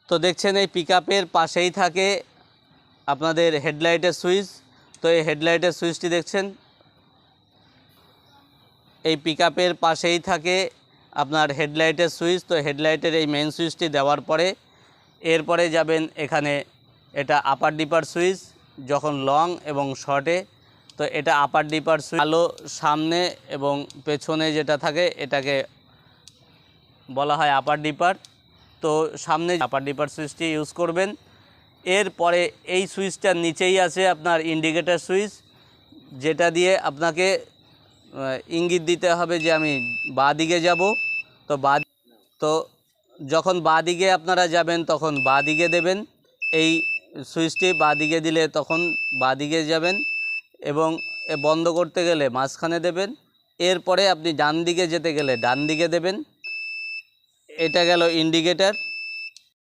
তো দেখছেন এই পিকআপের পাশেই থাকে আপনাদের হেডলাইটের সুইচ। তো এই হেডলাইটের সুইচটি দেখছেন, এই পিকআপের পাশেই থাকে আপনার হেডলাইটের সুইচ। তো হেডলাইটের এই মেন সুইচটি দেওয়ার পরে এরপরে যাবেন এখানে, এটা আপার ডিপার সুইচ যখন লং এবং শর্টে। তো এটা আপার ডিপার সুইচ, আলো সামনে এবং পেছনে যেটা থাকে এটাকে বলা হয় আপার ডিপার। তো সামনে আপার ডিপার সুইচটি ইউজ করবেন। এরপরে এই সুইচটার নিচেই আছে আপনার ইন্ডিকেটর সুইচ, যেটা দিয়ে আপনাকে ইঙ্গিত দিতে হবে যে আমি বাঁ দিকে যাব। তো যখন বাঁ দিকে আপনারা যাবেন তখন বাঁ দিকে দেবেন, এই সুইচটি বাঁ দিকে দিলে তখন বাঁ দিকে যাবেন, এবং বন্ধ করতে গেলে মাঝখানে দেবেন। এরপরে আপনি ডান দিকে যেতে গেলে ডান দিকে দেবেন। এটা গেল ইন্ডিকেটর।